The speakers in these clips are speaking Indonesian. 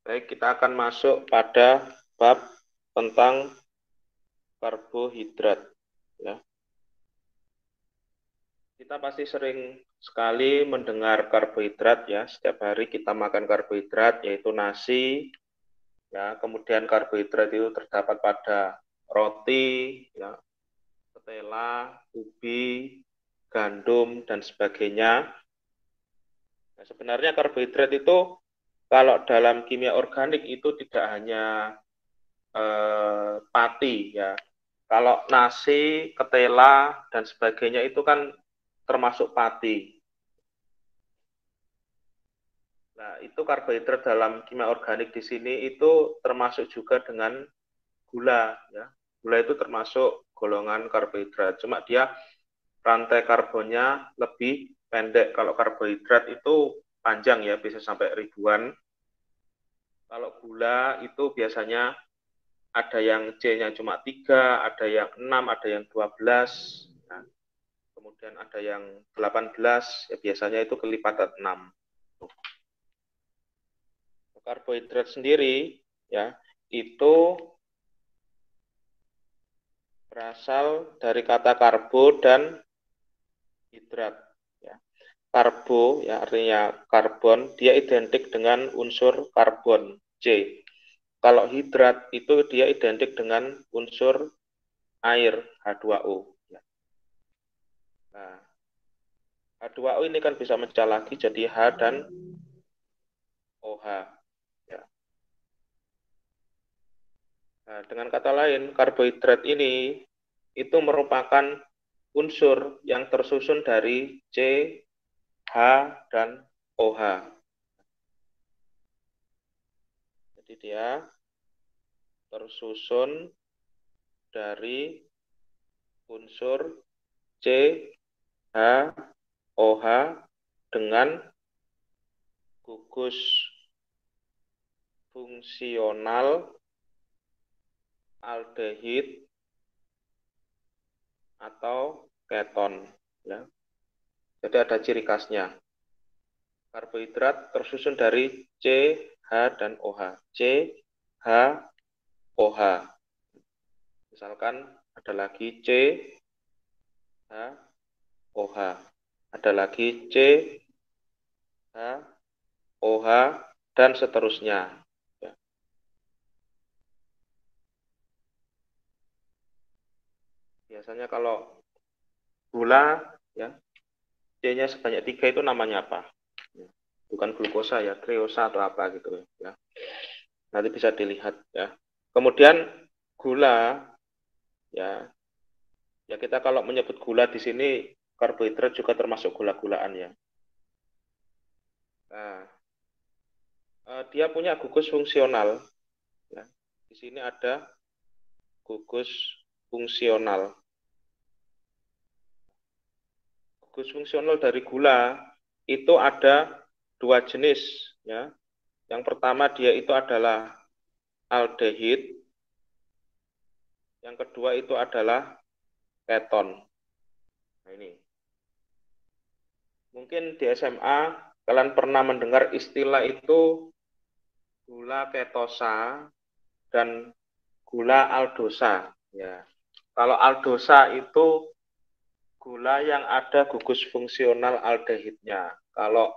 Baik, kita akan masuk pada bab tentang karbohidrat. Ya. Kita pasti sering sekali mendengar karbohidrat ya. Setiap hari kita makan karbohidrat yaitu nasi. Ya, kemudian karbohidrat itu terdapat pada roti, ya, ketela, ubi, gandum dan sebagainya. Nah, sebenarnya karbohidrat itu kalau dalam kimia organik itu tidak hanya pati ya. Kalau nasi, ketela dan sebagainya itu kan termasuk pati. Nah, itu karbohidrat dalam kimia organik di sini itu termasuk juga dengan gula ya. Gula itu termasuk golongan karbohidrat. Cuma dia rantai karbonnya lebih pendek. Kalau karbohidrat itu panjang ya, bisa sampai ribuan. Kalau gula itu biasanya ada yang C-nya cuma 3, ada yang 6, ada yang 12. Nah, kemudian ada yang 18, ya biasanya itu kelipatan 6. Karbohidrat sendiri ya itu berasal dari kata karbo dan hidrat ya. Karbo ya artinya karbon, dia identik dengan unsur karbon C. Kalau hidrat itu dia identik dengan unsur air H2O ya. Nah, H2O ini kan bisa mecah lagi jadi H dan OH ya. Nah, dengan kata lain, karbohidrat ini itu merupakan unsur yang tersusun dari C, H, dan OH. Jadi dia tersusun dari unsur C, H, OH dengan gugus fungsional aldehid atau keton ya. Jadi ada ciri khasnya. Karbohidrat tersusun dari C, H, dan OH. C, H, OH. Misalkan ada lagi C, H, OH. Ada lagi C, H, OH, dan seterusnya. Ya. Biasanya kalau gula, ya, C-nya sebanyak 3 itu namanya apa? Ya. Bukan glukosa ya, treosa atau apa gitu ya. Nanti bisa dilihat ya. Kemudian gula, ya, ya kita kalau menyebut gula di sini karbohidrat juga termasuk gula-gulaan ya. Nah, dia punya gugus fungsional. Ya. Di sini ada gugus fungsional. Gugus fungsional dari gula itu ada dua jenis. Ya. Yang pertama dia itu adalah aldehid. Yang kedua itu adalah keton. Nah ini. Mungkin di SMA kalian pernah mendengar istilah itu gula ketosa dan gula aldosa. Ya. Kalau aldosa itu gula yang ada gugus fungsional aldehidnya. Kalau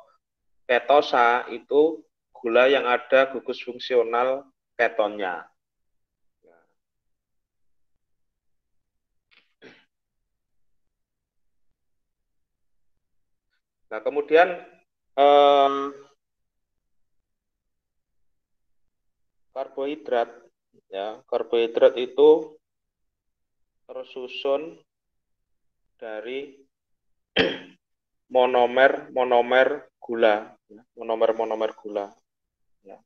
ketosa itu gula yang ada gugus fungsional ketonnya. Nah, kemudian eh, karbohidrat ya, karbohidrat itu tersusun dari monomer-monomer gula, ya, monomer-monomer gula. Ya.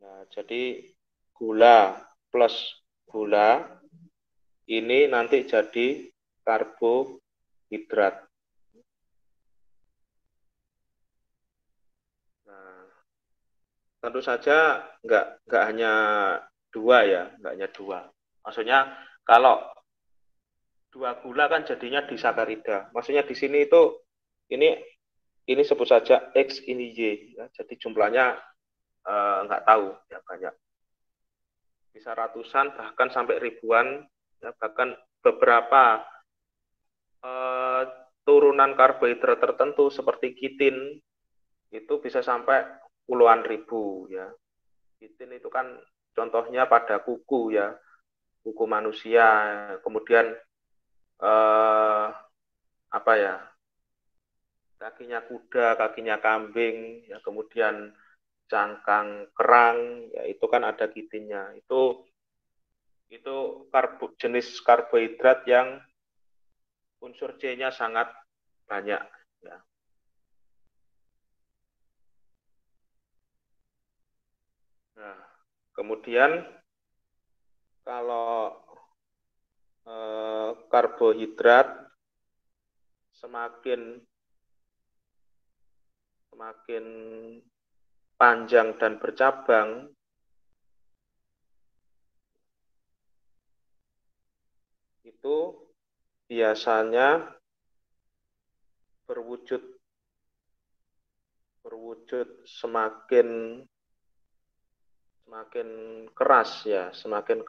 Nah, jadi gula plus gula ini nanti jadi karbohidrat. Nah, tentu saja nggak hanya dua ya, nggak hanya dua. Maksudnya kalau dua gula kan jadinya disakarida. Maksudnya di sini itu ini ini sebut saja X ini Y. Ya. Jadi jumlahnya nggak tahu ya, banyak, bisa ratusan bahkan sampai ribuan ya, bahkan beberapa turunan karbohidrat tertentu seperti kitin itu bisa sampai puluhan ribu ya. Kitin itu kan contohnya pada kuku ya, kuku manusia, kemudian apa ya, kakinya kuda, kakinya kambing ya, kemudian cangkang kerang ya, itu kan ada kitinnya. Itu jenis karbohidrat yang unsur C-nya sangat banyak ya. Nah, kemudian kalau karbohidrat semakin panjang dan bercabang, itu biasanya berwujud semakin keras ya, semakin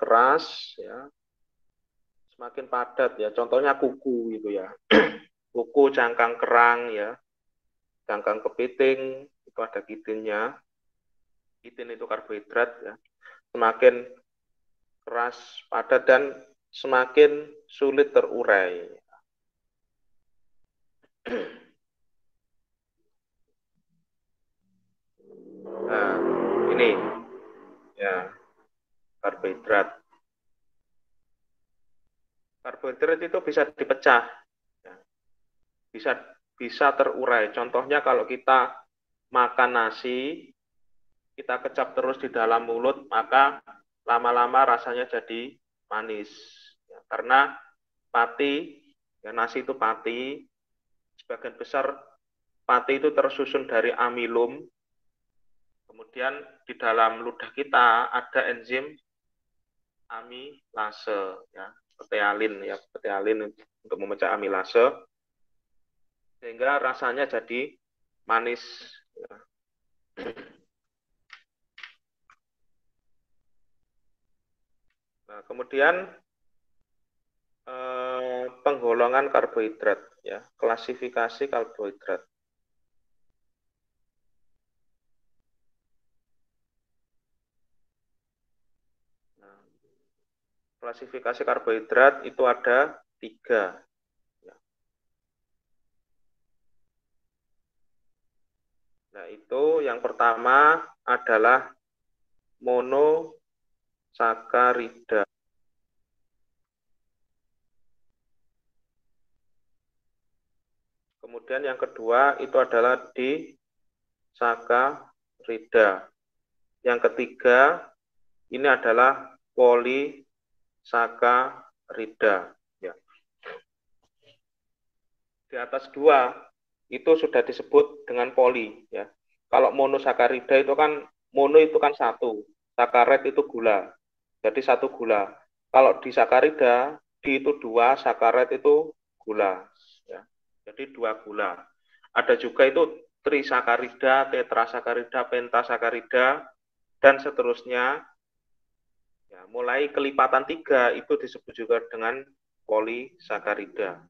padat ya. Contohnya kuku gitu ya. Kuku, cangkang kerang ya, cangkang kepiting itu ada kitinnya. Kitin itu karbohidrat ya. Semakin keras, padat, dan semakin sulit terurai. Nah, ini ya karbohidrat. Karbohidrat itu bisa dipecah, ya. bisa terurai. Contohnya kalau kita makan nasi, kita kecap terus di dalam mulut, maka lama-lama rasanya jadi manis. Ya, karena pati, ya nasi itu pati, sebagian besar pati itu tersusun dari amilum. Kemudian di dalam ludah kita ada enzim amilase, ya, petealin untuk memecah amilase, sehingga rasanya jadi manis. Ya. Nah, kemudian penggolongan karbohidrat, ya, klasifikasi karbohidrat. Nah, klasifikasi karbohidrat itu ada 3. Ya. Nah, itu yang pertama adalah monosakarida. Kemudian yang kedua itu adalah disakarida. Yang ketiga ini adalah polisakarida. Ya. Di atas 2 itu sudah disebut dengan poli. Ya. Kalau monosakarida itu kan, mono itu kan 1, sakarit itu gula. Jadi 1 gula. Kalau disakarida, di itu 2, sakarit itu gula. Ya. Jadi 2 gula. Ada juga itu trisakarida, tetrasakarida, pentasakarida, dan seterusnya. Ya, mulai kelipatan 3 itu disebut juga dengan polisakarida.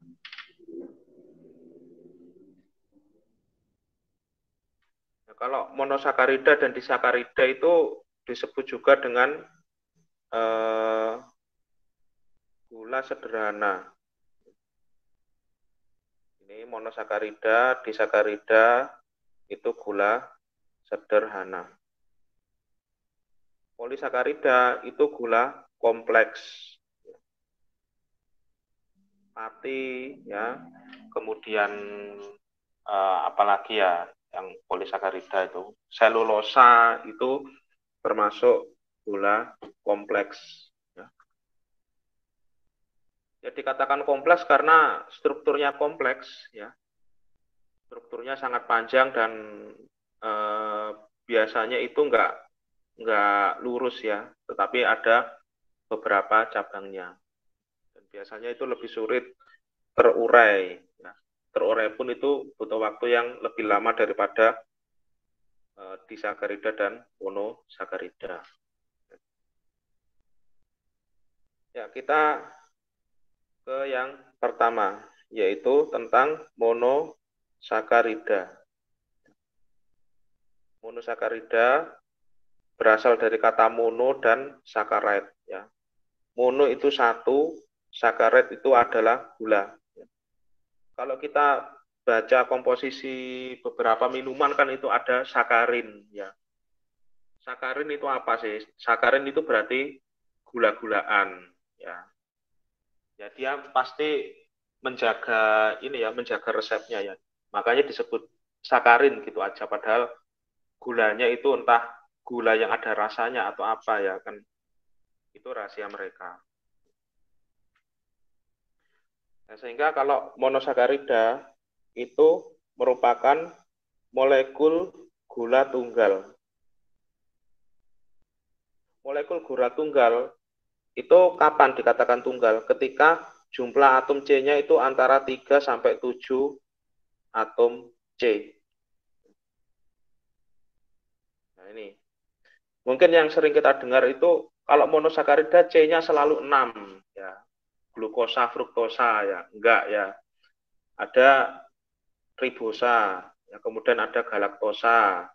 Nah, kalau monosakarida dan disakarida itu disebut juga dengan gula sederhana. Ini monosakarida, disakarida itu gula sederhana. Polisakarida itu gula kompleks. Mati ya. Kemudian apalagi ya yang polisakarida itu, selulosa itu termasuk gula kompleks. Ya. Ya, dikatakan kompleks karena strukturnya kompleks, ya. Strukturnya sangat panjang dan biasanya itu nggak lurus ya, tetapi ada beberapa cabangnya. Dan biasanya itu lebih sulit terurai. Ya. Terurai pun itu butuh waktu yang lebih lama daripada disakarida dan monosakarida. Ya, kita ke yang pertama, yaitu tentang monosakarida. Monosakarida berasal dari kata mono dan sakarat. Ya. Mono itu satu, sakarat itu adalah gula. Kalau kita baca komposisi beberapa minuman kan itu ada sakarin. Ya. Sakarin itu apa sih? Sakarin itu berarti gula-gulaan. Ya. Ya dia pasti menjaga ini ya, menjaga resepnya ya. Makanya disebut sakarin gitu aja. Padahal gulanya itu entah gula yang ada rasanya atau apa ya kan, itu rahasia mereka. Nah, sehingga kalau monosakarida itu merupakan molekul gula tunggal. Molekul gula tunggal itu kapan dikatakan tunggal? Ketika jumlah atom C-nya itu antara 3 sampai 7 atom C. Nah, ini. Mungkin yang sering kita dengar itu kalau monosakarida C-nya selalu 6 ya. Glukosa, fruktosa ya. Enggak ya. Ada ribosa, ya, kemudian ada galaktosa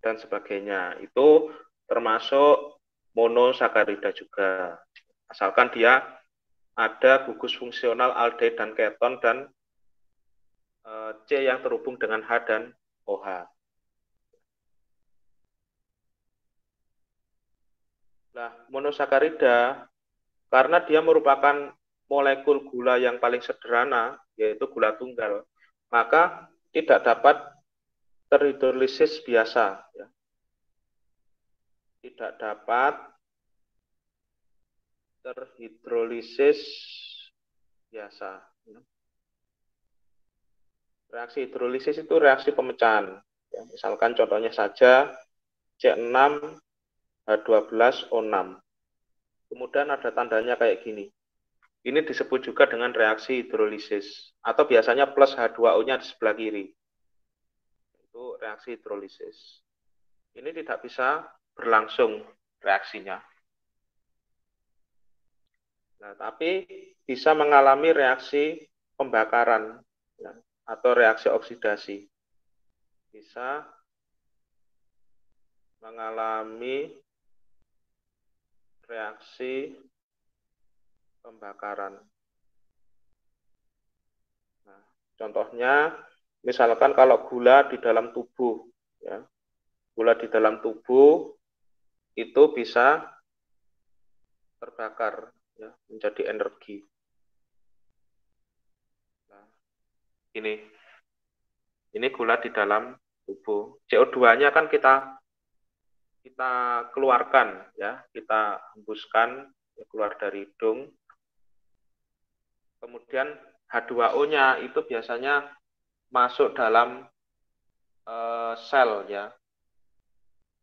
dan sebagainya. Itu termasuk monosakarida juga. Asalkan dia ada gugus fungsional aldehid dan keton dan C yang terhubung dengan H dan OH. Nah, monosakarida karena dia merupakan molekul gula yang paling sederhana, yaitu gula tunggal, maka tidak dapat terhidrolisis biasa. Ya. Tidak dapat terhidrolisis biasa. Reaksi hidrolisis itu reaksi pemecahan. Ya, misalkan contohnya saja C6H12O6. Kemudian ada tandanya kayak gini. Ini disebut juga dengan reaksi hidrolisis. Atau biasanya plus H2O-nya di sebelah kiri. Itu reaksi hidrolisis. Ini tidak bisa berlangsung reaksinya. Nah, tapi bisa mengalami reaksi pembakaran ya, atau reaksi oksidasi. Bisa mengalami reaksi pembakaran. Nah, contohnya, misalkan kalau gula di dalam tubuh, ya, gula di dalam tubuh itu bisa terbakar, ya, menjadi energi. Nah, ini gula di dalam tubuh. CO2-nya kan kita keluarkan, ya, kita hembuskan ya, keluar dari hidung. Kemudian H2O-nya itu biasanya masuk dalam sel, ya.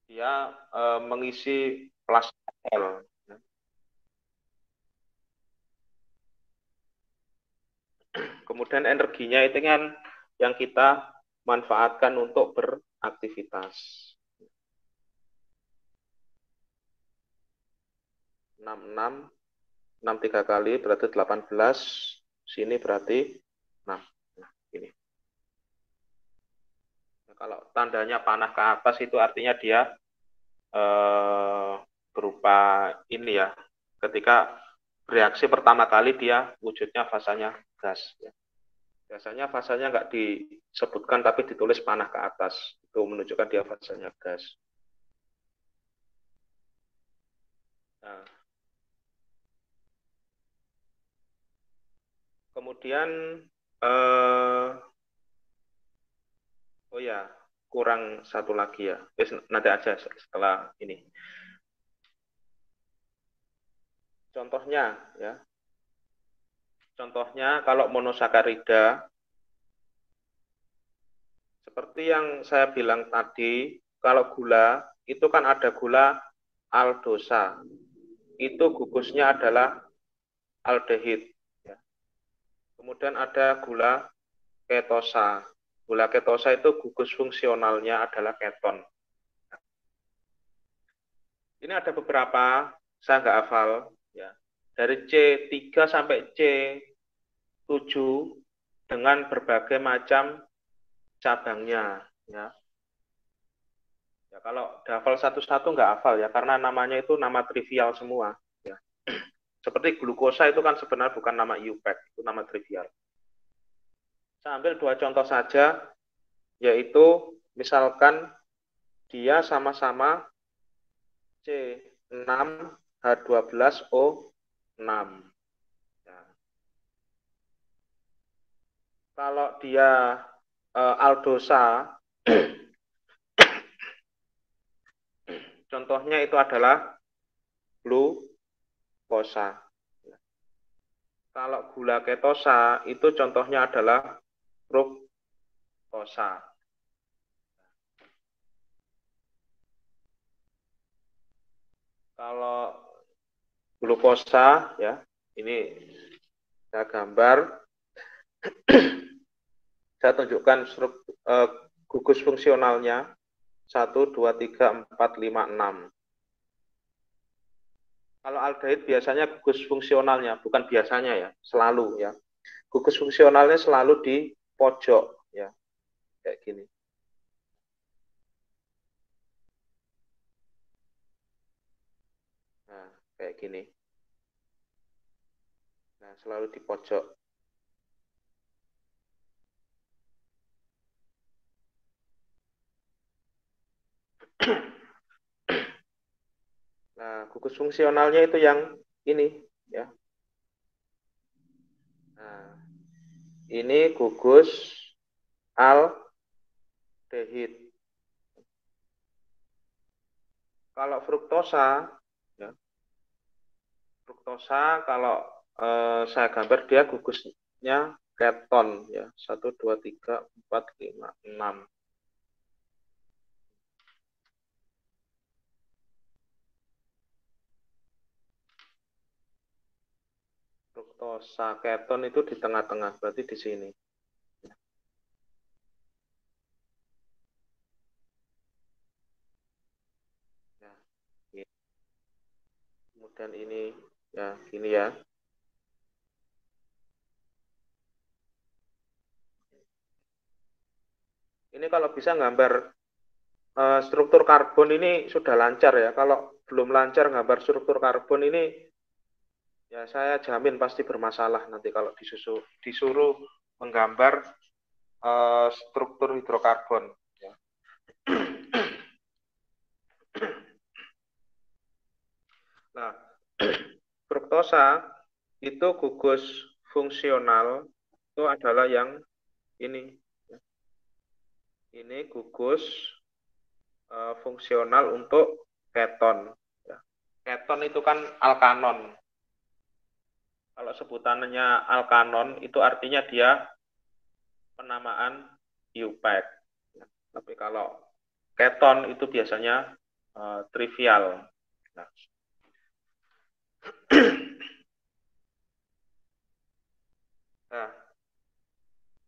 Dia mengisi plasma sel. Ya. Kemudian energinya itu kan yang kita manfaatkan untuk beraktivitas. 66, 6 3 kali berarti 18, sini berarti 6. Nah, ini. Nah, kalau tandanya panah ke atas itu artinya dia berupa ini ya, ketika bereaksi pertama kali dia wujudnya fasanya gas. Ya. Biasanya fasanya nggak disebutkan tapi ditulis panah ke atas. Itu menunjukkan dia fasanya gas. Nah, kemudian oh ya, kurang satu lagi ya. Nanti aja setelah ini. Contohnya ya. Contohnya kalau monosakarida seperti yang saya bilang tadi, kalau gula itu kan ada gula aldosa. Itu gugusnya adalah aldehid. Ya. Kemudian ada gula ketosa. Gula ketosa itu gugus fungsionalnya adalah keton. Ini ada beberapa, saya nggak hafal, ya. Dari C3 sampai C7 dengan berbagai macam cabangnya, ya. Ya, kalau hafal satu-satu nggak hafal ya, karena namanya itu nama trivial semua, ya. Seperti glukosa itu kan sebenarnya bukan nama IUPAC, itu nama trivial. Saya ambil dua contoh saja, yaitu misalkan dia sama-sama C6H12O6. Ya. Kalau dia aldosa, contohnya itu adalah glukosa. Kalau gula ketosa itu contohnya adalah fruktosa. Kalau glukosa, ya, ini saya gambar, saya tunjukkan gugus fungsionalnya 1, 2, 3, 4, 5, 6. Kalau aldehid biasanya gugus fungsionalnya, bukan biasanya ya, selalu ya. Gugus fungsionalnya selalu di pojok ya, kayak gini. Nah, kayak gini. Nah, selalu di pojok. Nah, gugus fungsionalnya itu yang ini ya. Nah, ini gugus aldehid. Kalau fruktosa, ya, fruktosa kalau saya gambar dia gugusnya keton ya, 1, 2, 3, 4, 5, 6. Fruktosa keton itu di tengah-tengah, berarti di sini. Ya, kemudian ini ya gini ya. Ini kalau bisa gambar struktur karbon ini sudah lancar ya. Kalau belum lancar gambar struktur karbon ini, ya saya jamin pasti bermasalah nanti kalau disuruh menggambar struktur hidrokarbon. Ya. Nah, fruktosa itu gugus fungsional itu adalah yang ini. Ini gugus fungsional untuk keton. Ya. Keton itu kan alkanon. Kalau sebutannya alkanon itu artinya dia penamaan IUPAC. Ya. Tapi kalau keton itu biasanya trivial. Nah. Nah,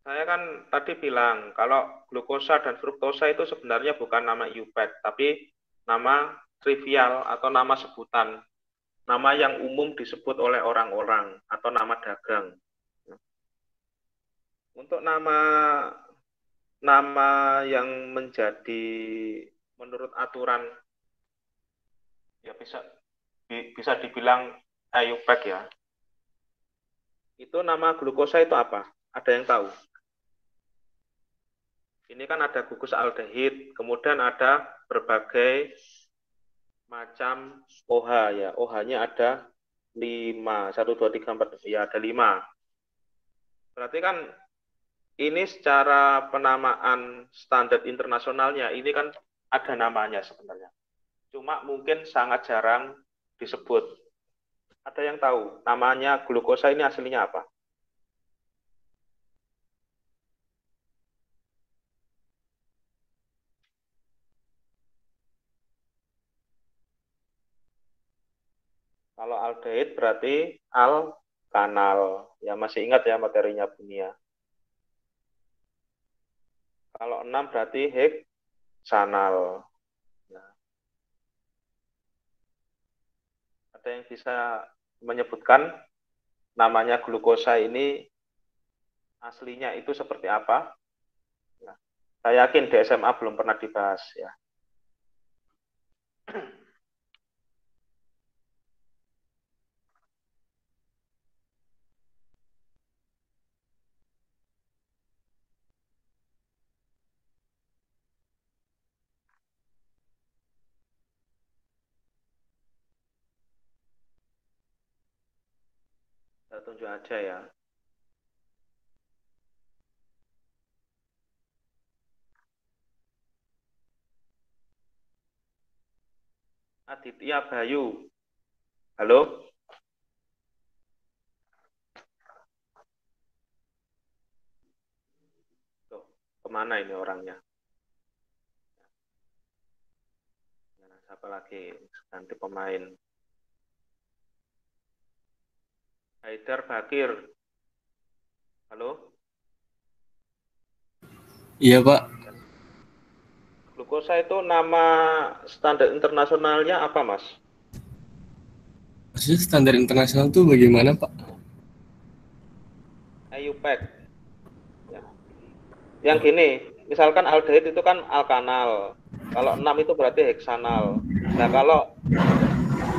saya kan tadi bilang kalau glukosa dan fruktosa itu sebenarnya bukan nama IUPAC, tapi nama trivial atau nama sebutan, nama yang umum disebut oleh orang-orang atau nama dagang. Untuk nama yang menjadi menurut aturan ya bisa dibilang IUPAC ya. Itu nama glukosa itu apa? Ada yang tahu? Ini kan ada gugus aldehid, kemudian ada berbagai macam OH ya. OH-nya ada 5, 1, 2, 3, 4, ya ada 5. Berarti kan ini secara penamaan standar internasionalnya, ini kan ada namanya sebenarnya. Cuma mungkin sangat jarang disebut. Ada yang tahu namanya glukosa ini aslinya apa? Kalau aldehid berarti alkanal. Ya masih ingat ya materinya Bunia. Kalau 6 berarti heksanal. Nah, ada yang bisa menyebutkan namanya glukosa ini aslinya itu seperti apa? Nah, saya yakin di SMA belum pernah dibahas ya. Saya tunjuk aja ya. Aditya Bayu. Halo? Tuh, kemana ini orangnya? Nah, siapa lagi? Ganti pemain. Haidar Bakir. Halo? Iya Pak, Glukosa itu nama standar internasionalnya apa, Mas? maksudnya standar internasional tuh bagaimana Pak? IUPAC. Ya. Yang gini, misalkan aldehid itu kan alkanal. Kalau 6 itu berarti heksanal. Nah, kalau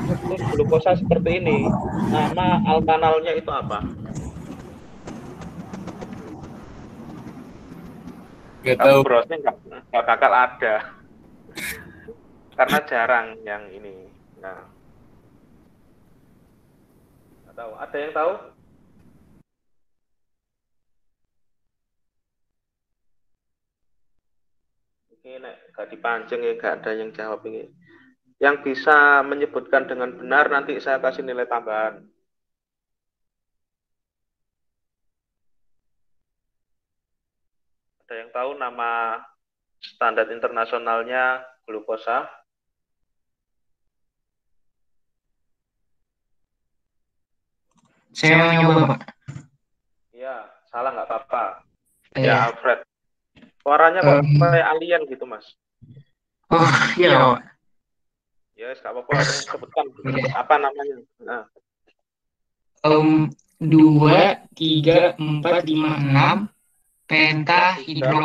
struktur glukosa seperti ini, nama alkanalnya itu apa? Gak Kamu tahu. browsing nggak bakal ada. Karena jarang yang ini. Nah, nggak tahu. Ada yang tahu? Ini nggak dipancing ya, nggak ada yang jawab ini. Yang bisa menyebutkan dengan benar nanti saya kasih nilai tambahan. Ada yang tahu nama standar internasionalnya glukosa? Saya mau nyoba, Pak. Iya, salah nggak apa-apa. Ya, Iya. Alfred. Suaranya kok kayak alien gitu, Mas. Oh, iya, Pak. Ya, nggak apa-apa. Sebutkan Oke. apa namanya. Nah, Em, 2, 3, 4, 5, 6 tiga, pentahidro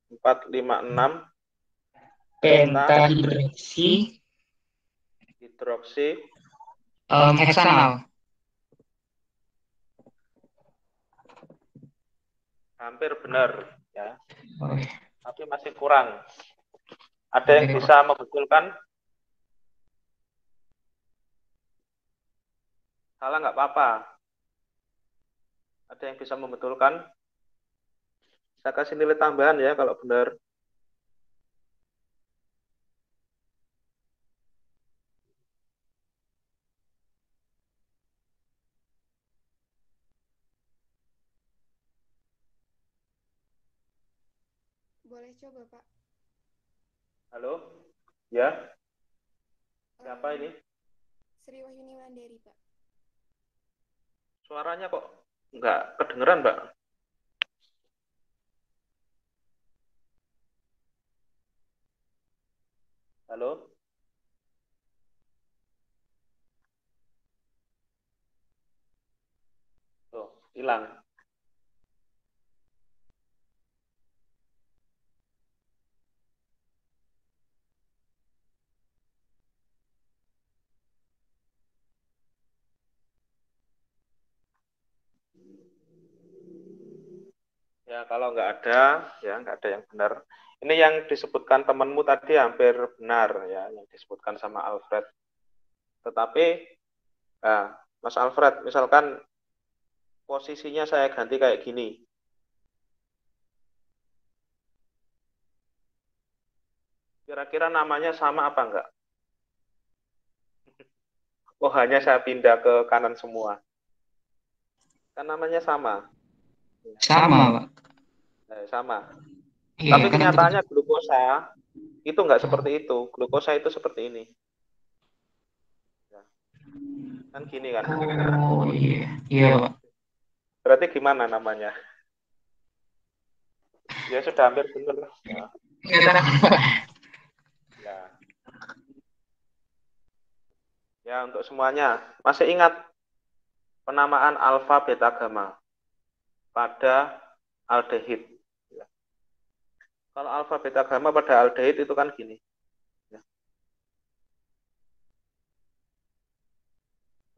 4, 5, 6 penta pentahidroksi hidroksi heksanal. hampir benar ya, Oke. tapi masih kurang. Ada yang Oke, bisa Pak. membetulkan? Salah nggak apa-apa. Ada yang bisa membetulkan? Saya kasih nilai tambahan ya kalau benar. Boleh coba, Pak. Halo? Ya, siapa ini? Sri Wahyuni Mandiri, Pak. Suaranya kok nggak kedengeran, Mbak? Halo? Tuh, hilang. Ya, kalau nggak ada, ya nggak ada yang benar. Ini yang disebutkan temanmu tadi hampir benar ya, yang disebutkan sama Alfred. Tetapi, nah, Mas Alfred, misalkan posisinya saya ganti kayak gini. Kira-kira namanya sama apa enggak? Oh, hanya saya pindah ke kanan semua. Kan namanya sama. Sama, Pak. Sama. Iya, Tapi kan betul. kenyataannya glukosa itu enggak seperti itu. Glukosa itu seperti ini. Kan gini kan. Oh, iya. Iya, Pak. Berarti gimana namanya? Ya sudah hampir benar lah. Ya. Nggak tahu. Ya. Ya, untuk semuanya. Masih ingat penamaan alfa beta gamma pada aldehid. Ya. Kalau alfa beta gamma pada aldehid itu kan gini. Ya.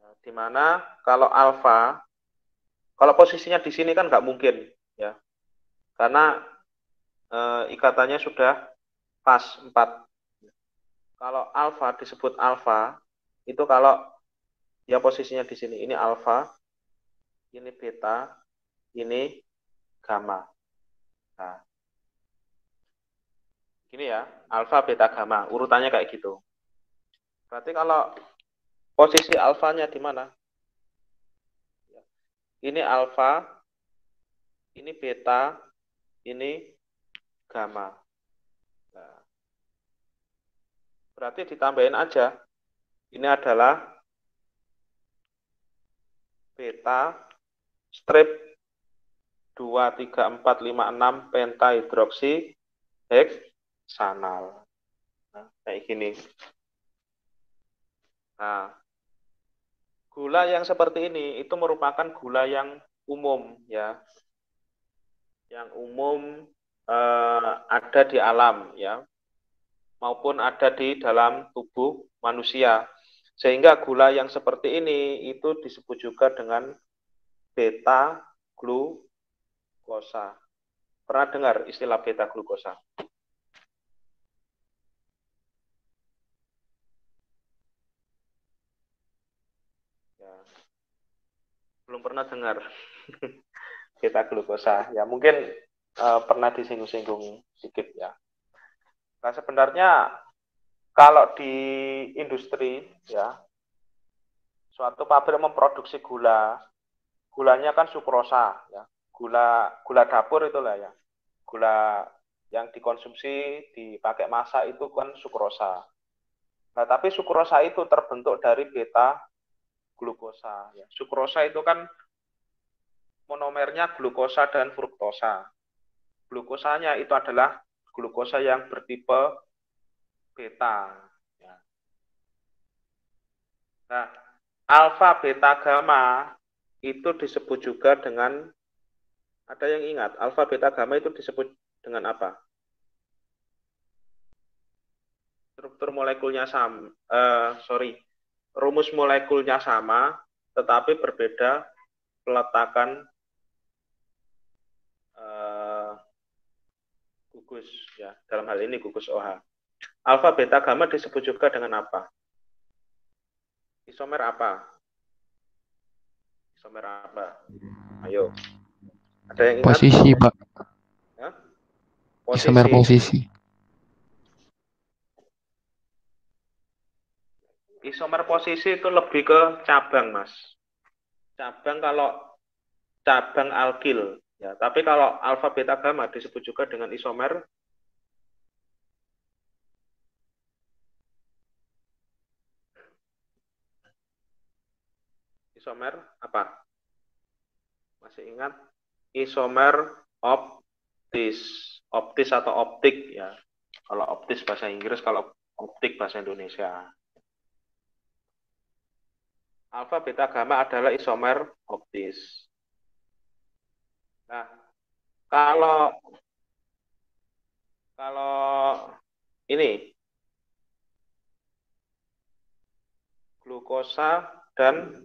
Nah, di mana kalau alfa, kalau posisinya di sini kan nggak mungkin, ya, karena ikatannya sudah pas 4. Kalau alfa disebut alfa itu kalau dia posisinya di sini. Ini alfa, ini beta, ini gamma. Nah, gini ya, alfa, beta, gamma. Urutannya kayak gitu. Berarti kalau posisi alfanya di mana? Ini alfa, ini beta, ini gamma. Nah, berarti ditambahin aja. Ini adalah beta strip 2, 3, 4, 5, 6 pentahidroksi heksanal. Nah, kayak gini. Nah, gula yang seperti ini itu merupakan gula yang umum, ya, yang umum ada di alam, ya, maupun ada di dalam tubuh manusia. Sehingga gula yang seperti ini itu disebut juga dengan beta glukosa. Pernah dengar istilah beta glukosa? Ya, belum pernah dengar beta glukosa. Ya, mungkin pernah disinggung-singgung sedikit, ya. Nah, sebenarnya kalau di industri, ya, suatu pabrik memproduksi gula, gulanya kan sukrosa, ya, gula dapur itulah, ya, gula yang dikonsumsi dipakai masak itu kan sukrosa. Nah, tapi sukrosa itu terbentuk dari beta glukosa, ya. Sukrosa itu kan monomernya glukosa dan fruktosa. Glukosanya itu adalah glukosa yang bertipe beta. Ya. Nah, alfa, beta, gamma itu disebut juga dengan, ada yang ingat, alfa, beta, gamma itu disebut dengan apa? Struktur molekulnya sama, rumus molekulnya sama, tetapi berbeda peletakan gugus, ya, dalam hal ini gugus OH. Alfa, beta, gamma disebut juga dengan apa? Isomer apa? Isomer apa? Ayo. Ada yang ingat? Posisi, Pak. Ya? Isomer posisi. Isomer posisi itu lebih ke cabang, Mas. Cabang kalau cabang alkil, ya. Tapi kalau alfa, beta, gamma disebut juga dengan isomer apa? Masih ingat? Isomer optis. Optis atau optik, ya. Kalau optis bahasa Inggris, kalau optik bahasa Indonesia. Alfa, beta, gamma adalah isomer optis. Nah, kalau ini glukosa dan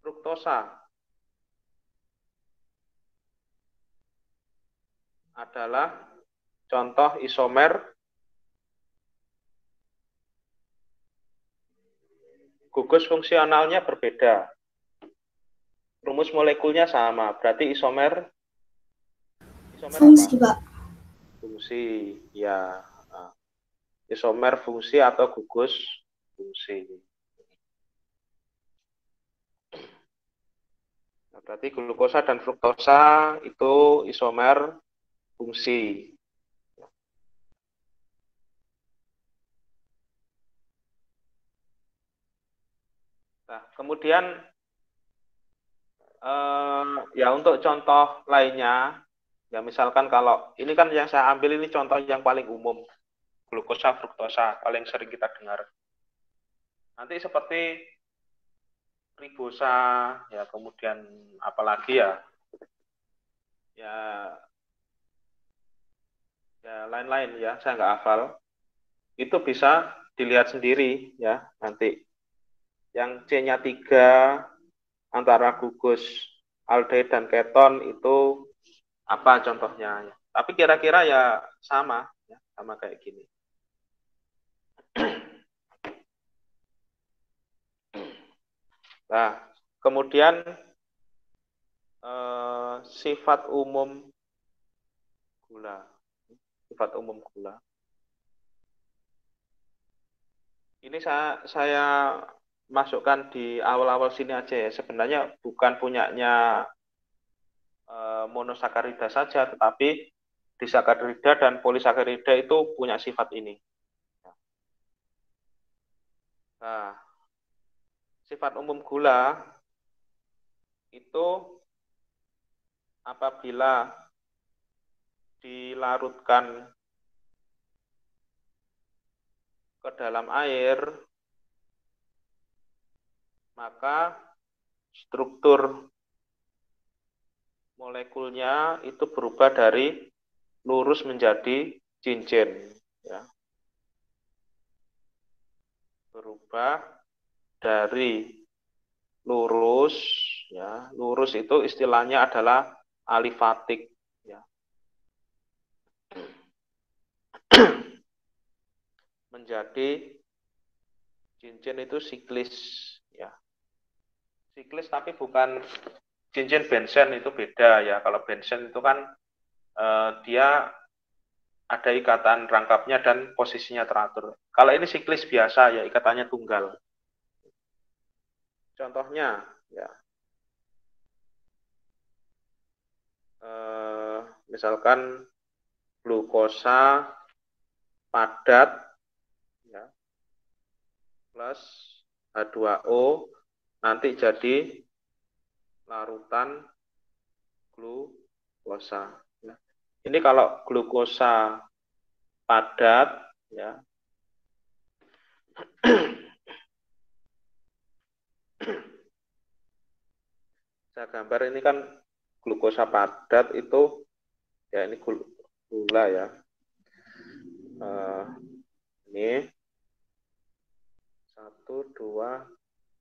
fruktosa adalah contoh isomer gugus fungsionalnya berbeda. Rumus molekulnya sama, berarti isomer fungsi, apa? Pak. Fungsi, ya. Isomer fungsi atau gugus fungsi. Nah, berarti glukosa dan fruktosa itu isomer fungsi. Nah, kemudian ya untuk contoh lainnya Ya misalkan kalau ini kan yang saya ambil ini contoh yang paling umum, glukosa, fruktosa, paling sering kita dengar. Nanti seperti ribosa, ya kemudian apalagi ya lain-lain ya, saya nggak hafal. Itu bisa dilihat sendiri ya nanti. Yang C-nya 3 antara gugus aldehid dan keton itu apa contohnya? Tapi kira-kira ya sama kayak gini. Nah, kemudian sifat umum gula. Sifat umum gula. Ini saya masukkan di awal-awal sini aja ya. Sebenarnya bukan punyanya monosakarida saja, tetapi disakarida dan polisakarida itu punya sifat ini. Nah, sifat umum gula itu apabila dilarutkan ke dalam air, maka struktur molekulnya itu berubah dari lurus menjadi cincin. Ya. Berubah dari lurus, ya, lurus itu istilahnya adalah alifatik. Ya. Menjadi cincin itu siklis. Ya. Siklis tapi bukan cincin bensen, itu beda ya. Kalau bensen itu kan dia ada ikatan rangkapnya dan posisinya teratur. Kalau ini siklis biasa ya, ikatannya tunggal. Contohnya ya, misalkan glukosa padat ya, plus H2O nanti jadi larutan glukosa. Ya. Ini kalau glukosa padat ya. Saya gambar ini kan glukosa padat itu ya, ini gula ya. Ini 1, 2,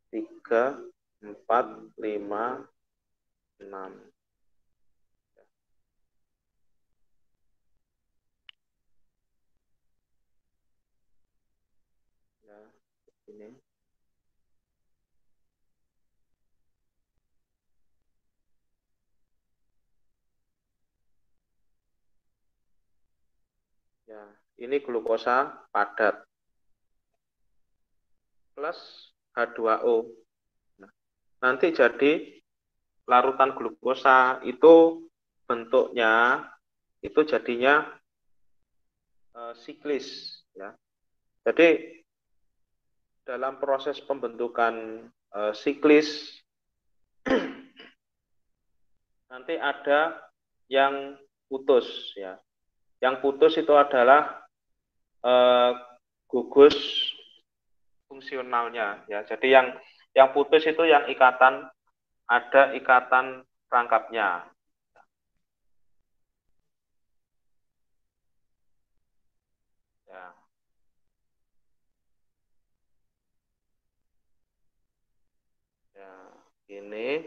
3, 4, 5, 6. Ya, ini. Ya, ini glukosa padat plus H2O. Nah, nanti jadi larutan glukosa itu bentuknya itu jadinya siklis ya. Jadi dalam proses pembentukan siklis nanti ada yang putus ya. Yang putus itu adalah gugus fungsionalnya ya. Jadi yang putus itu yang ada ikatan rangkapnya. Ya. Ya, ini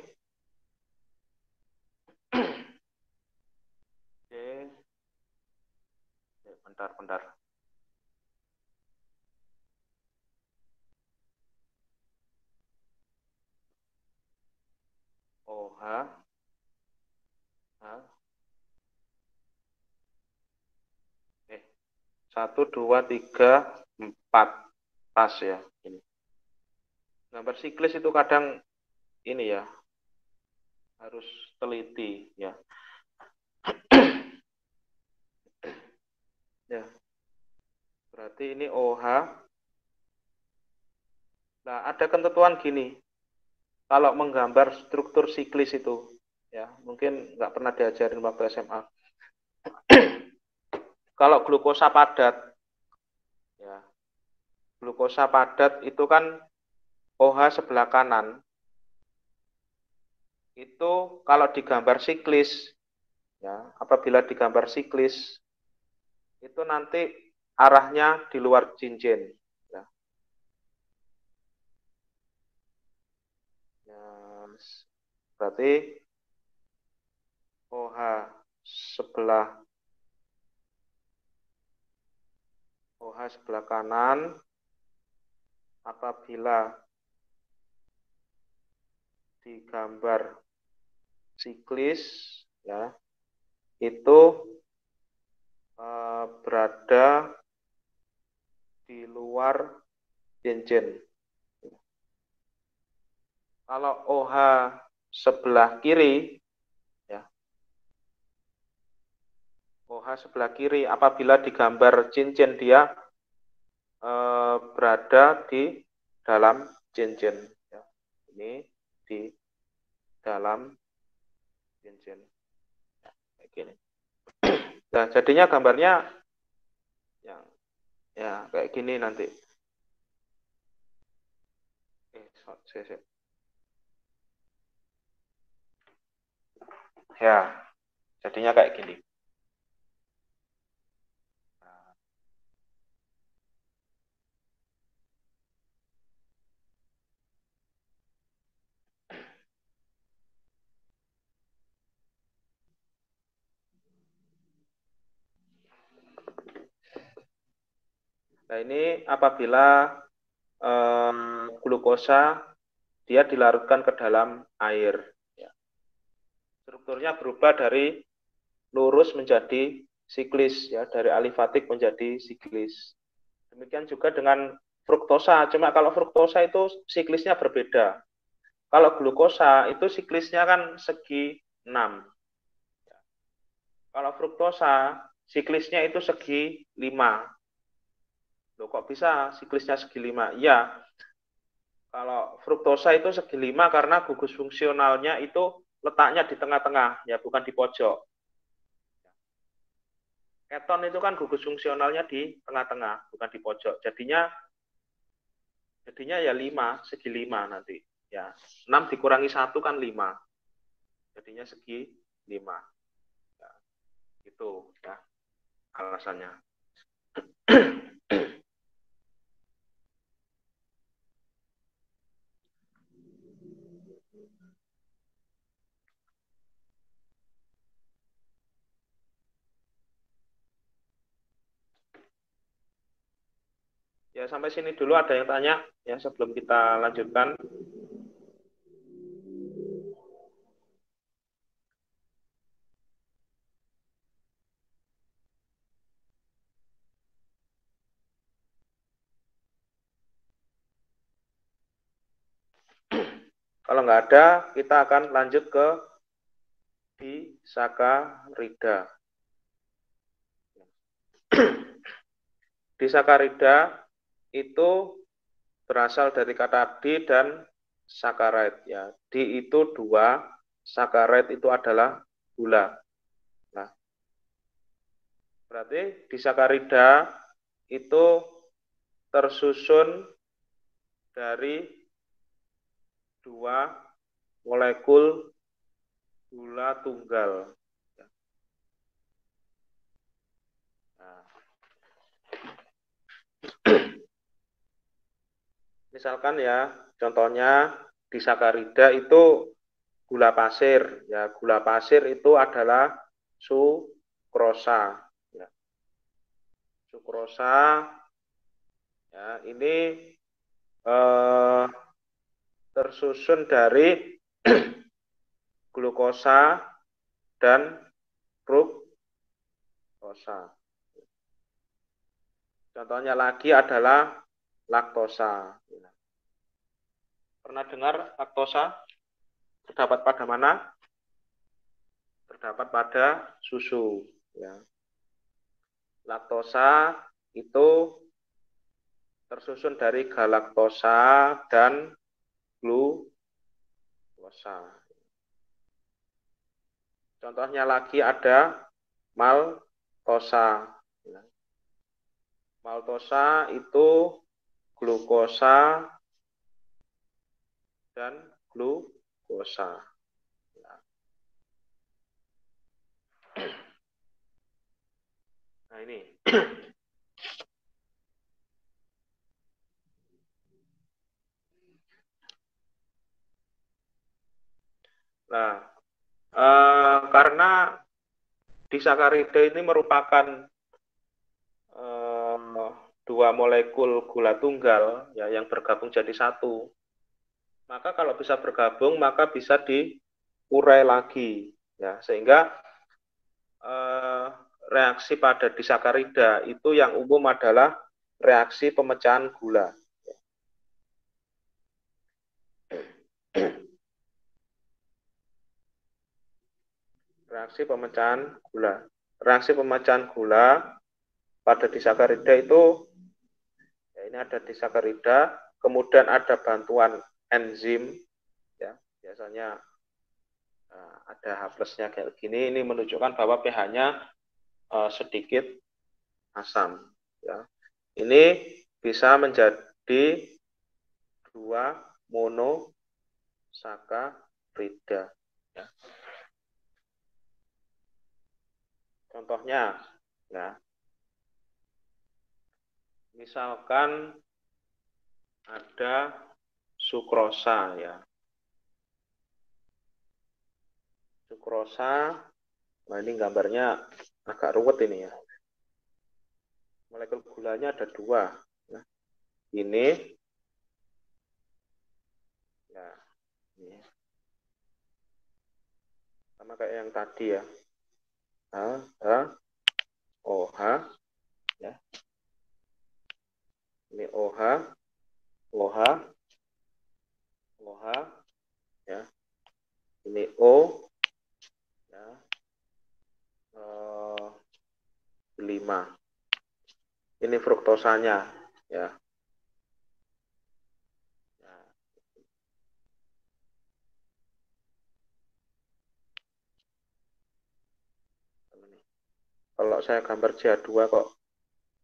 Oke. Bentar. OH, H, 1, 2, 3, 4 pas ya. Ini. Gambar siklis itu kadang ini ya, harus teliti ya. Ya. Berarti ini OH. Nah, ada ketentuan gini. Kalau menggambar struktur siklis itu, ya mungkin nggak pernah diajarin waktu SMA. kalau glukosa padat, ya, glukosa padat itu kan OH sebelah kanan, itu kalau digambar siklis, ya, apabila digambar siklis, itu nanti arahnya di luar cincin. Ya. Ya, berarti OH sebelah kanan apabila digambar siklis, ya, itu berada di luar cincin. Kalau OH sebelah kiri, ya, OH sebelah kiri apabila digambar cincin dia berada di dalam cincin. Ya. Ini di dalam cincin. Ya, kayak gini. Nah, jadinya gambarnya ya kayak gini nanti. Ya, jadinya kayak gini. Nah, ini apabila glukosa dia dilarutkan ke dalam air. Ya. Strukturnya berubah dari lurus menjadi siklis, ya, dari alifatik menjadi siklis. Demikian juga dengan fruktosa, cuma kalau fruktosa itu siklisnya berbeda. Kalau glukosa itu siklisnya kan segi 6. Kalau fruktosa siklisnya itu segi 5. Loh, kok bisa siklisnya segi 5? Iya, kalau fruktosa itu segi 5 karena gugus fungsionalnya itu letaknya di tengah-tengah, ya, bukan di pojok. Keton itu kan gugus fungsionalnya di tengah-tengah, bukan di pojok. Jadinya ya 5, segi 5 nanti. Ya, 6 dikurangi 1 kan 5. Jadinya segi 5. Ya, itu, ya, alasannya. Ya, sampai sini dulu ada yang tanya, ya, sebelum kita lanjutkan. Kalau nggak ada, kita akan lanjut ke disakarida. Disakarida itu berasal dari kata di dan sakarit, ya. Di itu 2, sakarit itu adalah gula. Nah, berarti disakarida itu tersusun dari 2 molekul gula tunggal. Nah. Misalkan, ya, contohnya disakarida itu gula pasir, ya. Gula pasir itu adalah sukrosa, ya. Sukrosa, ya, ini tersusun dari glukosa dan fruktosa. Contohnya lagi adalah laktosa. Pernah dengar laktosa? Terdapat pada mana? Terdapat pada susu. Ya. Laktosa itu tersusun dari galaktosa dan glukosa. Contohnya lagi ada maltosa. Maltosa itu glukosa dan glukosa. Nah ini. Nah, karena disakarida ini merupakan dua molekul gula tunggal ya yang bergabung jadi satu, maka kalau bisa bergabung maka bisa diurai lagi ya, sehingga reaksi pada disakarida itu yang umum adalah reaksi pemecahan gula. Reaksi pemecahan gula. Reaksi pemecahan gula pada disakarida itu, ya ini ada disakarida, kemudian ada bantuan enzim, ya biasanya ada H plusnya kayak gini, ini menunjukkan bahwa pH-nya sedikit asam. Ya. Ini bisa menjadi 2 monosakarida. Ya. Contohnya, ya, misalkan ada sukrosa, ya. Sukrosa, nah ini gambarnya agak ruwet ini ya. Molekul gulanya ada 2. Ya. Ini, ya, ini. Sama kayak yang tadi ya. OH, ya. Ini OH, OH, OH, ya. Ini O, ya. 5. Ini fruktosanya, ya. Kalau saya gambar CH2 kok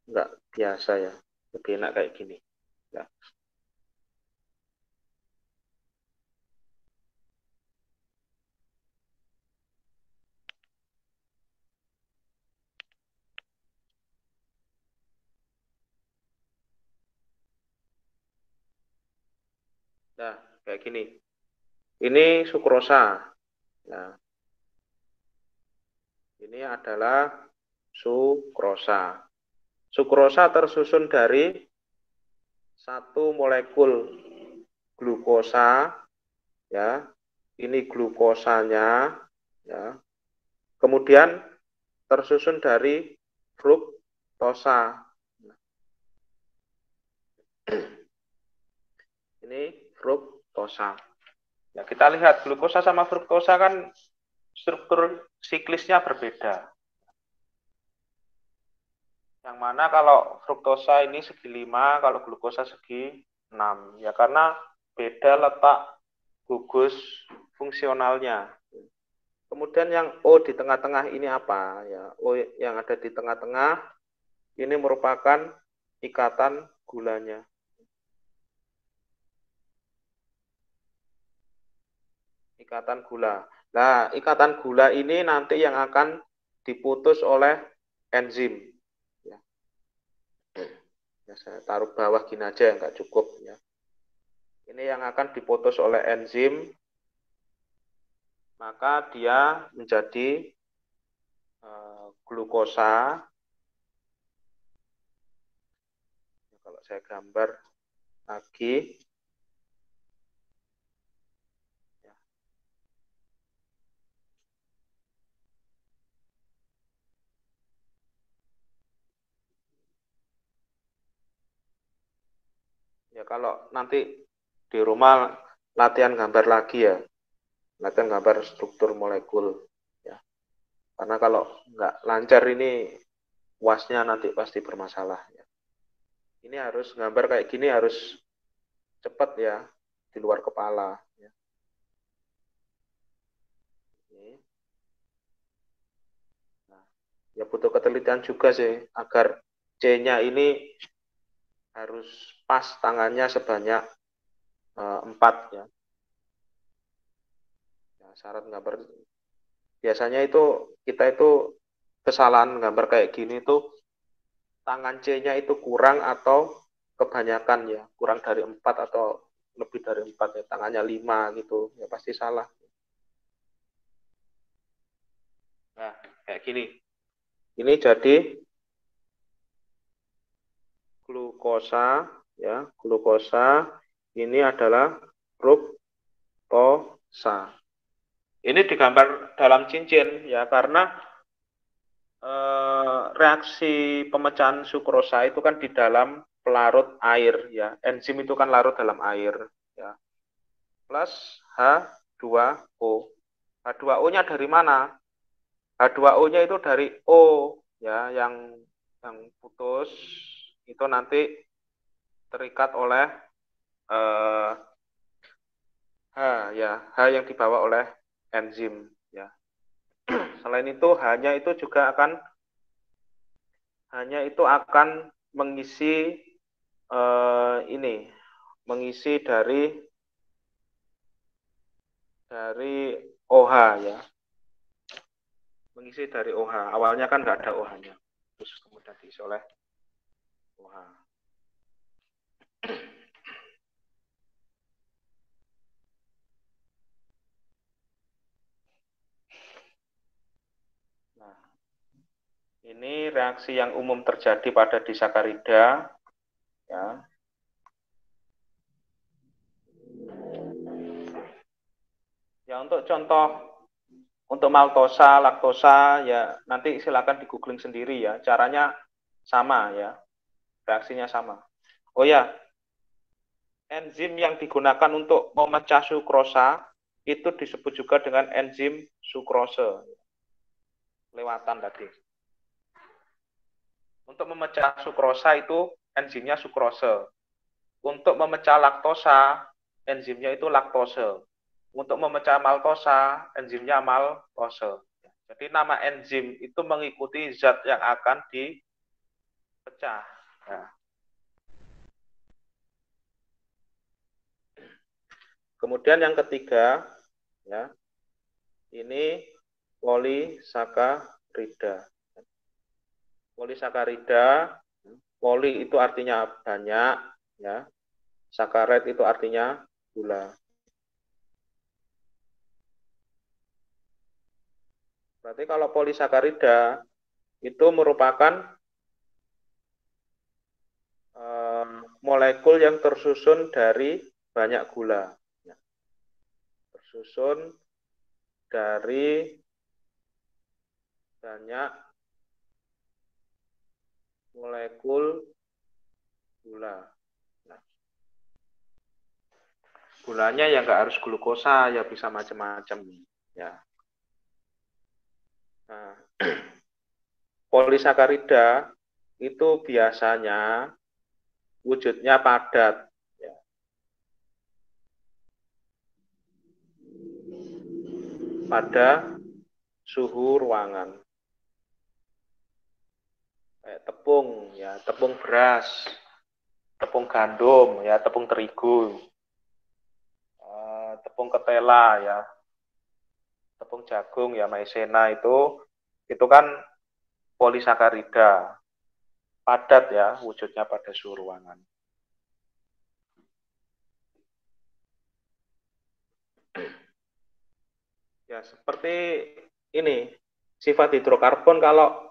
nggak biasa ya, lebih enak kayak gini. Ya. Nah, kayak gini. Ini sukrosa. Nah, ini adalah sukrosa. Sukrosa tersusun dari satu molekul glukosa, ya. Ini glukosanya, ya. Kemudian tersusun dari fruktosa. Ini fruktosa. Ya, kita lihat glukosa sama fruktosa kan struktur siklisnya berbeda. Yang mana kalau fruktosa ini segi 5, kalau glukosa segi 6. Ya karena beda letak gugus fungsionalnya. Kemudian yang O di tengah-tengah ini apa? Ya, O yang ada di tengah-tengah ini merupakan ikatan gulanya. Ikatan gula. Nah, ikatan gula ini nanti yang akan diputus oleh enzim. Ya. Ya, saya taruh bawah gini aja, nggak cukup. Ya. Ini yang akan diputus oleh enzim, maka dia menjadi glukosa. Kalau saya gambar lagi, ya kalau nanti di rumah latihan gambar lagi ya, latihan gambar struktur molekul ya, karena kalau nggak lancar ini UASnya nanti pasti bermasalah ya. Ini harus gambar kayak gini harus cepat ya, di luar kepala ya. Nah, ya butuh ketelitian juga sih agar C-nya ini harus pas tangannya sebanyak 4 ya. Nah, syarat gambar biasanya itu kita itu kesalahan gambar kayak gini tuh tangan C-nya itu kurang atau kebanyakan ya, kurang dari 4 atau lebih dari 4 ya, tangannya 5 gitu, ya pasti salah. Nah, kayak gini. Ini jadi glukosa ya, glukosa ini adalah fruktosa. Ini digambar dalam cincin ya, karena reaksi pemecahan sukrosa itu kan di dalam pelarut air ya. Enzim itu kan larut dalam air ya. Plus H2O. H2O-nya dari mana? H2O-nya itu dari O ya, yang putus itu nanti terikat oleh H ya, H yang dibawa oleh enzim ya. Selain itu hanya itu akan mengisi mengisi dari OH ya, mengisi dari OH. Awalnya kan nggak ada OH-nya, terus kemudian diisi oleh OH. Nah, ini reaksi yang umum terjadi pada disakarida ya. Ya, untuk contoh untuk maltosa, laktosa ya nanti silakan di googling sendiri ya. Caranya sama ya. Reaksinya sama. Oh ya, enzim yang digunakan untuk memecah sukrosa itu disebut juga dengan enzim sukrose. Lewatan tadi. Untuk memecah sukrosa itu enzimnya sukrose. Untuk memecah laktosa, enzimnya itu laktose. Untuk memecah maltosa, enzimnya maltose. Jadi nama enzim itu mengikuti zat yang akan dipecah. Nah. Kemudian yang ketiga, ya, ini polisakarida. Polisakarida, poli itu artinya banyak, ya. Sakarat itu artinya gula. Berarti kalau polisakarida itu merupakan molekul yang tersusun dari banyak gula. Tersusun dari banyak molekul gula. Nah, gulanya ya nggak harus glukosa, ya bisa macam-macam. Ya. Nah, polisakarida itu biasanya wujudnya padat. Ya. Pada suhu ruangan. Kayak tepung, ya, tepung beras, tepung gandum, ya, tepung terigu, tepung ketela, ya, tepung jagung, ya, maizena itu kan polisakarida, padat ya, wujudnya pada suhu ruangan. Ya, seperti ini, sifat hidrokarbon kalau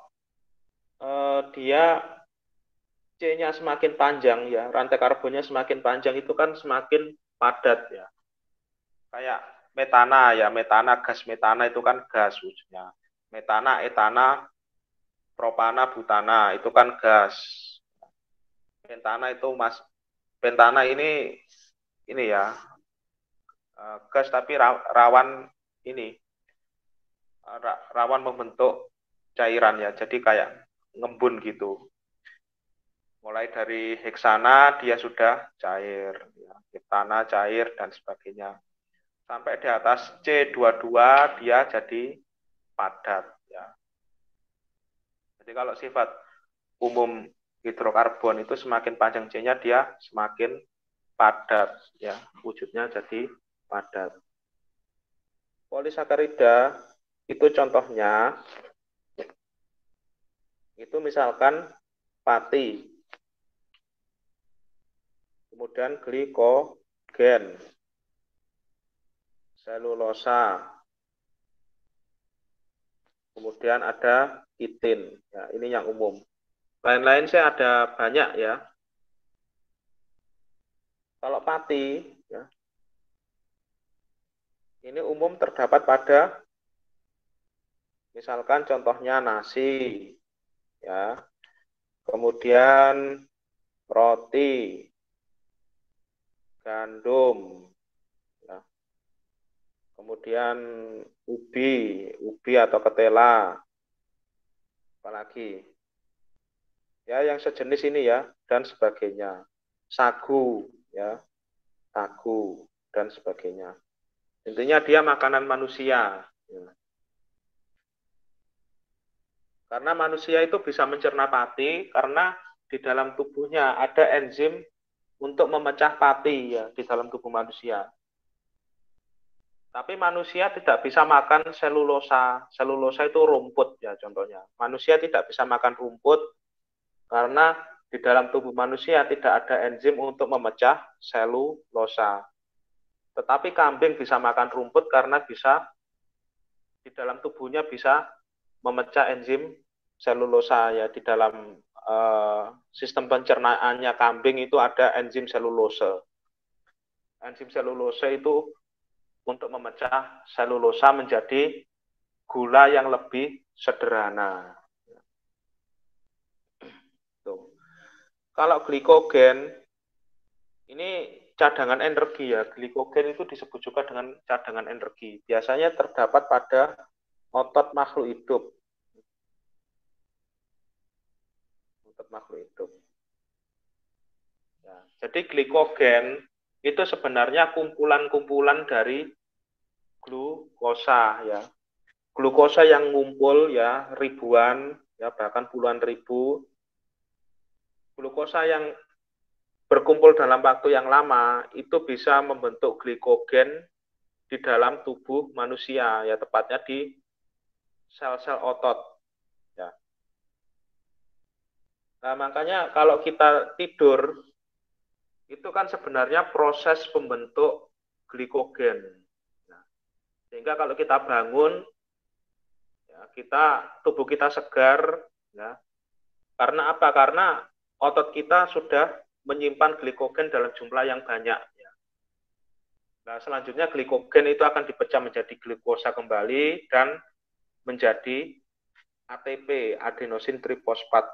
dia C-nya semakin panjang ya, rantai karbonnya semakin panjang itu kan semakin padat ya. Kayak metana ya, metana, gas metana itu kan gas wujudnya. Metana, etana, propana, butana itu kan gas. Pentana itu pentana ini ya, gas tapi rawan ini, rawan membentuk cairan ya, jadi kayak ngembun gitu. Mulai dari heksana dia sudah cair, ya, heptana cair dan sebagainya. Sampai di atas C22 dia jadi padat ya. Jadi kalau sifat umum hidrokarbon itu semakin panjang chain-nya dia semakin padat ya, wujudnya jadi padat. Polisakarida itu contohnya itu misalkan pati, kemudian glikogen, selulosa, kemudian ada kitin. Ya, ini yang umum. Lain-lain saya ada banyak ya. Kalau pati, ya, ini umum terdapat pada, misalkan contohnya nasi, ya, kemudian roti, gandum, ya, kemudian ubi atau ketela, apalagi, ya, yang sejenis ini ya, dan sebagainya, sagu, ya, sagu dan sebagainya. Intinya dia makanan manusia. Ya. Karena manusia itu bisa mencerna pati karena di dalam tubuhnya ada enzim untuk memecah pati ya di dalam tubuh manusia. Tapi manusia tidak bisa makan selulosa. Selulosa itu rumput ya contohnya. Manusia tidak bisa makan rumput karena di dalam tubuh manusia tidak ada enzim untuk memecah selulosa. Tetapi kambing bisa makan rumput karena bisa di dalam tubuhnya bisa memecah enzim selulosa ya di dalam sistem pencernaannya kambing itu ada enzim selulose. Enzim selulose itu untuk memecah selulosa menjadi gula yang lebih sederhana. Tuh. Kalau glikogen ini cadangan energi ya. Glikogen itu disebut juga dengan cadangan energi. Biasanya terdapat pada otot makhluk hidup. Otot makhluk hidup. Ya, jadi glikogen itu sebenarnya kumpulan-kumpulan dari glukosa ya. Glukosa yang ngumpul ya ribuan ya bahkan puluhan ribu. Glukosa yang berkumpul dalam waktu yang lama itu bisa membentuk glikogen di dalam tubuh manusia ya tepatnya di sel-sel otot ya. Nah, makanya kalau kita tidur itu kan sebenarnya proses pembentuk glikogen. Nah, sehingga kalau kita bangun ya, tubuh kita segar ya. Karena apa? Karena otot kita sudah menyimpan glikogen dalam jumlah yang banyak ya. Nah, selanjutnya glikogen itu akan dipecah menjadi glukosa kembali dan menjadi ATP, adenosin trifosfat,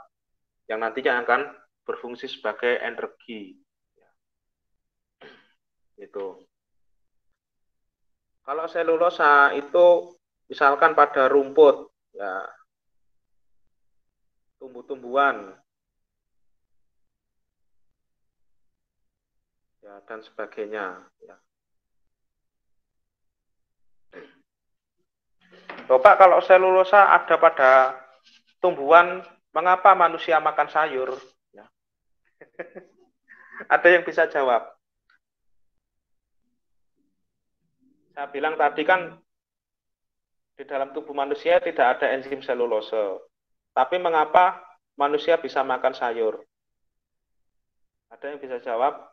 yang nantinya akan berfungsi sebagai energi. Itu. Kalau selulosa itu misalkan pada rumput, ya, tumbuh-tumbuhan, ya, dan sebagainya. Ya. Bapak, kalau selulosa ada pada tumbuhan, mengapa manusia makan sayur? Ya. Ada yang bisa jawab? Saya bilang tadi kan di dalam tubuh manusia tidak ada enzim selulose. Tapi mengapa manusia bisa makan sayur? Ada yang bisa jawab?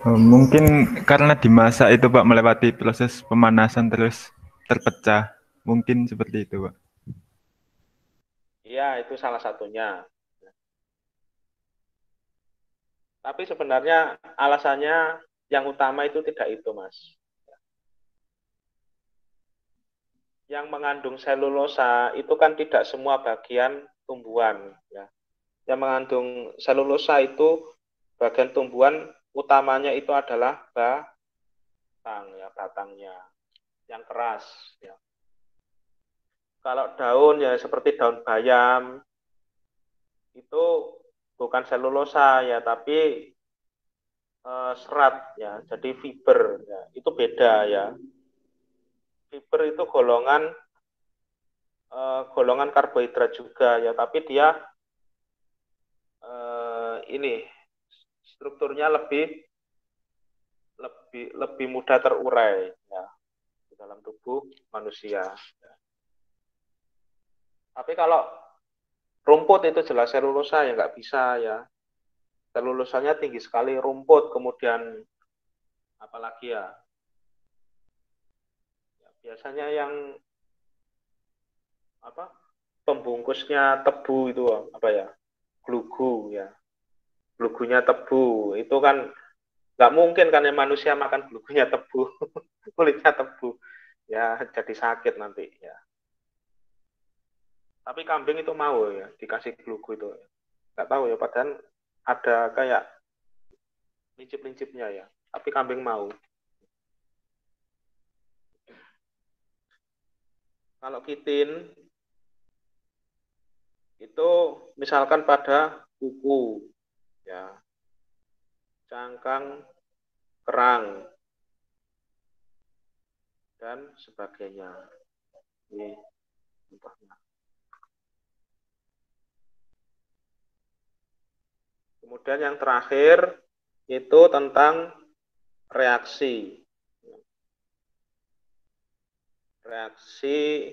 Mungkin karena dimasak itu Pak melewati proses pemanasan terus terpecah. Mungkin seperti itu Pak. Iya, itu salah satunya. Tapi sebenarnya alasannya yang utama itu tidak itu, Mas. Yang mengandung selulosa itu kan tidak semua bagian tumbuhan. Ya. Yang mengandung selulosa itu bagian tumbuhan utamanya itu adalah batang, ya, batangnya yang keras. Ya. Kalau daun ya seperti daun bayam itu bukan selulosa ya, tapi serat ya, jadi fiber ya, itu beda ya. Fiber itu golongan karbohidrat juga ya, tapi dia ini strukturnya lebih mudah terurai ya di dalam tubuh manusia. Tapi kalau rumput itu jelas selulosa ya nggak bisa ya. Selulosanya tinggi sekali rumput, kemudian apalagi ya, biasanya yang apa pembungkusnya tebu itu apa ya, glugu ya, glugunya tebu itu kan nggak mungkin kan ya manusia makan glugunya tebu kulitnya tebu ya, jadi sakit nanti ya. Tapi kambing itu mau ya dikasih glugu itu, nggak tahu ya, padahal ada kayak lincip-lincipnya ya, tapi kambing mau. Kalau kitin itu misalkan pada kuku ya, cangkang, kerang dan sebagainya. Ini contohnya. Kemudian yang terakhir itu tentang reaksi. Reaksi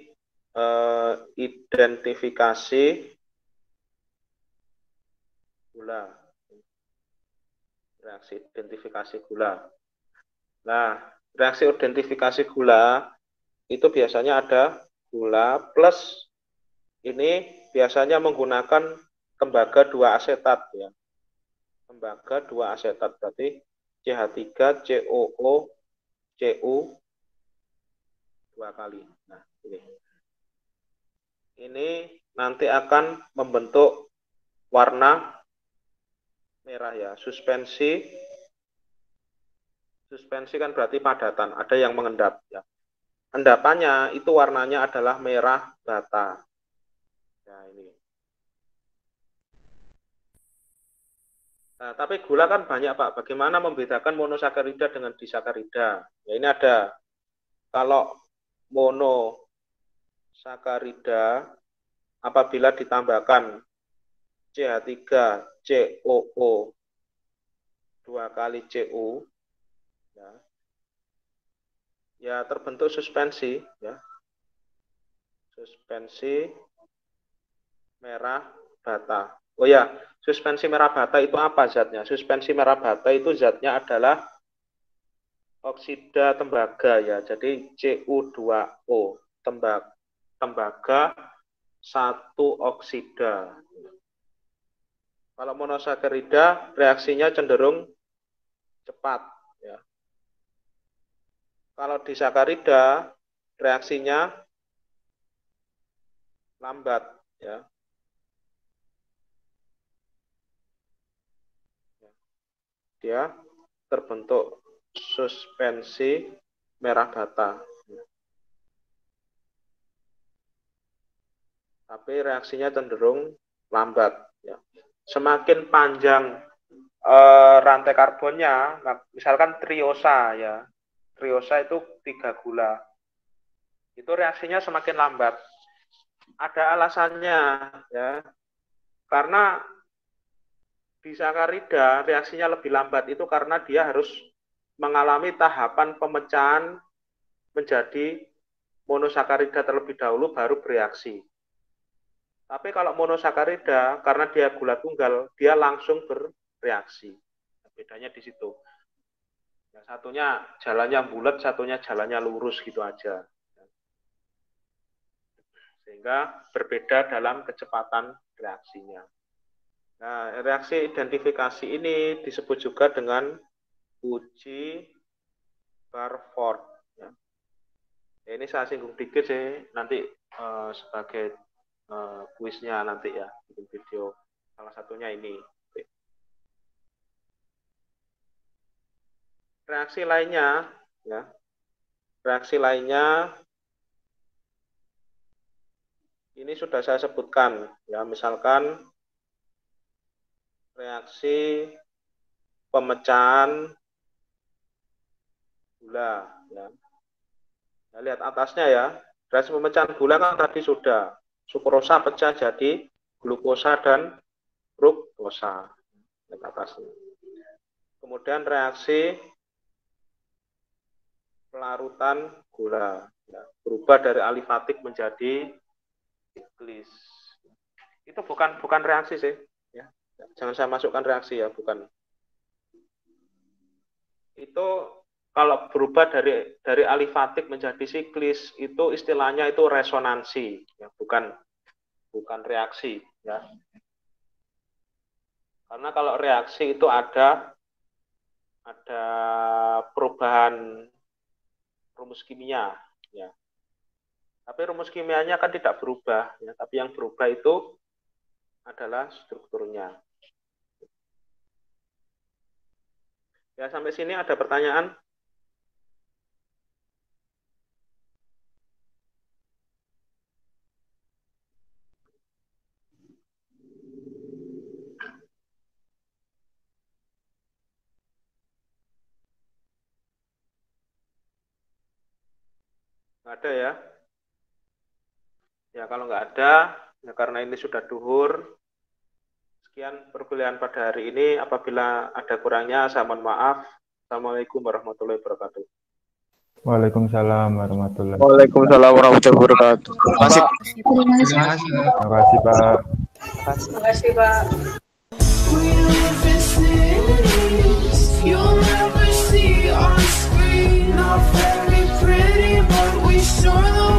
identifikasi gula. Reaksi identifikasi gula. Nah, reaksi identifikasi gula itu biasanya ada gula plus ini biasanya menggunakan tembaga 2 asetat ya. Tembaga 2 asetat berarti CH3 COO CU 2 kali. Nah, ini nanti akan membentuk warna merah ya. Suspensi kan berarti padatan, ada yang mengendap ya. Endapannya itu warnanya adalah merah bata. Nah, ini. Nah, tapi gula kan banyak, Pak. Bagaimana membedakan monosakarida dengan disakarida? Ya, ini ada. Kalau monosakarida apabila ditambahkan CH3 COO 2 kali CU ya terbentuk suspensi ya. Suspensi merah bata. Oh ya, suspensi merah bata itu apa zatnya? Suspensi merah bata itu zatnya adalah oksida tembaga ya. Jadi Cu2O, tembaga 1 oksida. Kalau monosakarida reaksinya cenderung cepat ya. Kalau disakarida reaksinya lambat ya. Dia terbentuk suspensi merah bata. Tapi reaksinya cenderung lambat ya. Semakin panjang rantai karbonnya, misalkan triosa ya. Triosa itu 3 gula. Itu reaksinya semakin lambat. Ada alasannya ya. Karena disakarida reaksinya lebih lambat itu karena dia harus mengalami tahapan pemecahan menjadi monosakarida terlebih dahulu baru bereaksi. Tapi kalau monosakarida karena dia gula tunggal, dia langsung bereaksi. Bedanya di situ. Yang satunya jalannya bulat, satunya jalannya lurus gitu aja. Sehingga berbeda dalam kecepatan reaksinya. Nah, reaksi identifikasi ini disebut juga dengan uji Barford. Ya. Ini saya singgung dikit sih, nanti sebagai kuisnya nanti ya, bikin video. Salah satunya ini. Reaksi lainnya, ya. Reaksi lainnya ini sudah saya sebutkan, ya. Misalkan reaksi pemecahan gula. Ya. Nah, lihat atasnya ya. Reaksi pemecahan gula kan tadi sudah. Sukrosa pecah jadi glukosa dan fruktosa. Lihat atasnya. Kemudian reaksi pelarutan gula. Ya, berubah dari alifatik menjadi siklis. Itu bukan reaksi sih. Ya. Jangan saya masukkan reaksi ya, bukan. Itu kalau berubah dari alifatik menjadi siklis itu istilahnya itu resonansi, ya, bukan reaksi, ya. Karena kalau reaksi itu ada perubahan rumus kimia, ya. Tapi rumus kimianya kan tidak berubah, ya. Tapi yang berubah itu adalah strukturnya. Ya, sampai sini ada pertanyaan? Nggak ada ya? Ya, kalau nggak ada, ya karena ini sudah duhur. Sekian perkuliahan pada hari ini. Apabila ada kurangnya, saya mohon maaf. Assalamualaikum warahmatullahi wabarakatuh. Waalaikumsalam warahmatullahi wabarakatuh. Waalaikumsalam warahmatullahi wabarakatuh. Terima kasih. Terima kasih, Pak. Terima kasih, Pak. Terima kasih, Pak. We live in cities you'll never see on screen. Not very pretty, but we sure look